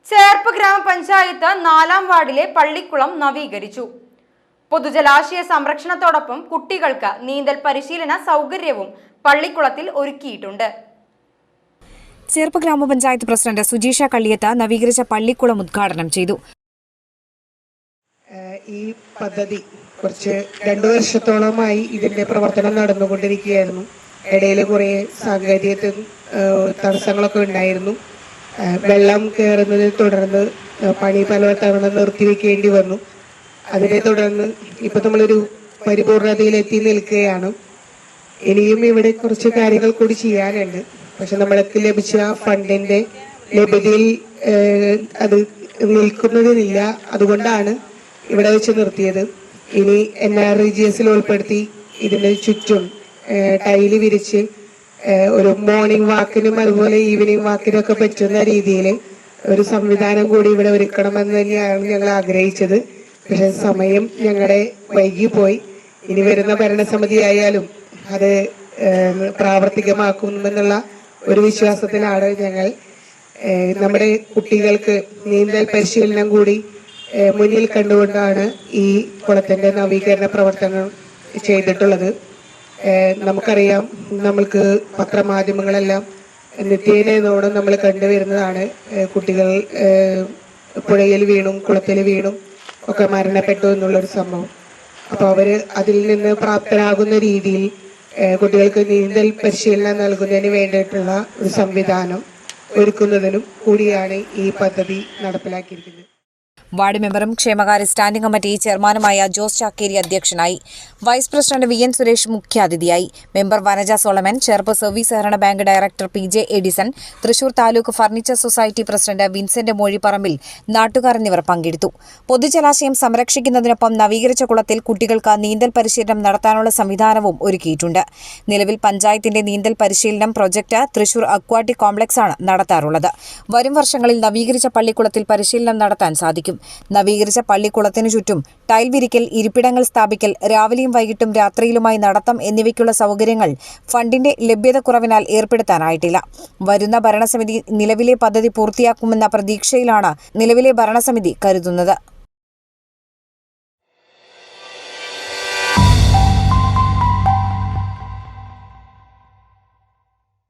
ചേർപ്പ് ഗ്രാമപഞ്ചായത്ത് 4-ാം വാർഡിലെ പള്ളിക്കുളം നവീകരിച്ചു. പൊതുജലാശയ സംരക്ഷണത്തോടൊപ്പം കുട്ടികൾക്ക് നീന്തൽ പരിശീലന സൗകര്യവും പള്ളിക്കുളത്തിൽ ഒരുക്കിയിട്ടുണ്ട്. ചേർപ്പ് ഗ്രാമപഞ്ചായത്ത് പ്രസിഡന്റ് സുജീഷ കള്ളിയത്ത് നവീകരിച്ച പള്ളിക്കുളം ഉദ്ഘാടനം ചെയ്തു. ഈ പദ്ധതി കുറച്ച് 2 വർഷത്തോളമായി ഇതിന്റെ പ്രവർത്തനം നടന്നുകൊണ്ടിരിക്കുകയായിരുന്നു. ഇടയിൽ കുറേ സാങ്കേതിക തടസ്സങ്ങളൊക്കെ ഉണ്ടായിരുന്നു. വെള്ളം കയറുന്നതിനെ തുടർന്ന് പണി പല തവണ നിർത്തിവെക്കേണ്ടി വന്നു. അതിനെ തുടർന്ന് ഇപ്പൊ നമ്മളൊരു പരിപൂർണതയിലെത്തി നിൽക്കുകയാണ്. ഇനിയും ഇവിടെ കുറച്ച് കാര്യങ്ങൾ കൂടി ചെയ്യാനുണ്ട്. പക്ഷെ നമ്മൾക്ക് ലഭിച്ച ഫണ്ടിന്റെ ലഭ്യതയിൽ അത് നിൽക്കുന്നതിനില്ല. അതുകൊണ്ടാണ് ഇവിടെ വെച്ച് നിർത്തിയത്. ഇനി NREGS ഉൾപ്പെടുത്തി ഇതിന്റെ ചുറ്റും ടൈല് വിരിച്ച് ഒരു മോർണിംഗ് വാക്കിനും അതുപോലെ ഈവനിങ് വാക്കിനും ഒക്കെ പറ്റുന്ന രീതിയിൽ ഒരു സംവിധാനം കൂടി ഇവിടെ ഒരുക്കണമെന്ന് തന്നെയാണ് ഞങ്ങൾ ആഗ്രഹിച്ചത്. പക്ഷെ സമയം ഞങ്ങളുടെ വൈകിപ്പോയി. ഇനി വരുന്ന ഭരണസമിതി ആയാലും അത് പ്രാവർത്തികമാക്കുമെന്നുള്ള ഒരു വിശ്വാസത്തിലാണ് ഞങ്ങൾ. നമ്മുടെ കുട്ടികൾക്ക് നീന്തൽ പരിശീലനം കൂടി മുന്നിൽ കണ്ടുകൊണ്ടാണ് ഈ കുളത്തിന്റെ നവീകരണ പ്രവർത്തനം ചെയ്തിട്ടുള്ളത്. നമുക്കറിയാം, നമ്മൾക്ക് പത്രമാധ്യമങ്ങളെല്ലാം നിത്യേനോടും നമ്മൾ കണ്ടുവരുന്നതാണ് കുട്ടികൾ പുഴയിൽ വീണും കുളത്തിൽ വീണും ഒക്കെ മരണപ്പെട്ടു എന്നുള്ളൊരു സംഭവം. അപ്പോൾ അവര് അതിൽ നിന്ന് പ്രാപ്തരാകുന്ന രീതിയിൽ കുട്ടികൾക്ക് നീന്തൽ പരിശീലനം നൽകുന്നതിന് വേണ്ടിയിട്ടുള്ള ഒരു സംവിധാനം ഒരുക്കുന്നതിനും കൂടിയാണ് ഈ പദ്ധതി നടപ്പിലാക്കിയിരിക്കുന്നത്. വാർഡ് മെമ്പറും ക്ഷേമകാര്യ സ്റ്റാൻഡിംഗ് കമ്മിറ്റി ചെയർമാനുമായ ജോസ് ചാക്കേരി അധ്യക്ഷനായി. വൈസ് പ്രസിഡന്റ് VN സുരേഷ് മുഖ്യാതിഥിയായി. Member Vanaja Solomon, Cherpu service സഹകരണ bank director PJ Edison, Thrissur taluk furniture society president Vincent Mozhipparambil, നാട്ടുകാർ എന്നിവർ പങ്കെടുത്തു. പൊതുജലാശയം സംരക്ഷിക്കുന്നതിനൊപ്പം നവീകരിച്ച കുളത്തിൽ കുട്ടികൾക്ക് നീന്തൽ പരിശീലനം നടത്താനുള്ള സംവിധാനവും ഒരുക്കിയിട്ടുണ്ട്. നിലവിൽ പഞ്ചായത്തിന്റെ നീന്തൽ പരിശീലനം പ്രൊജക്ട് തൃശൂർ അക്വാട്ടിക് കോംപ്ലക്സ് ആണ് നടത്താറുള്ളത്. വരും വർഷങ്ങളിൽ നവീകരിച്ച പള്ളിക്കുളത്തിൽ പരിശീലനം നടത്താൻ സാധിക്കും. നവീകരിച്ച പള്ളിക്കുളത്തിനു ചുറ്റും ടൈൽ വിരിക്കൽ, ഇരിപ്പിടങ്ങൾ സ്ഥാപിക്കൽ, രാവിലെയും വൈകിട്ടും രാത്രിയിലുമായി നടത്തം എന്നിവയ്ക്കുള്ള സൗകര്യങ്ങൾ ഫണ്ടിന്റെ ലഭ്യത കുറവിനാൽ ഏർപ്പെടുത്താനായിട്ടില്ല. വരുന്ന ഭരണസമിതി നിലവിലെ പദ്ധതി പൂർത്തിയാക്കുമെന്ന പ്രതീക്ഷയിലാണ് നിലവിലെ ഭരണസമിതി കരുതുന്നത്.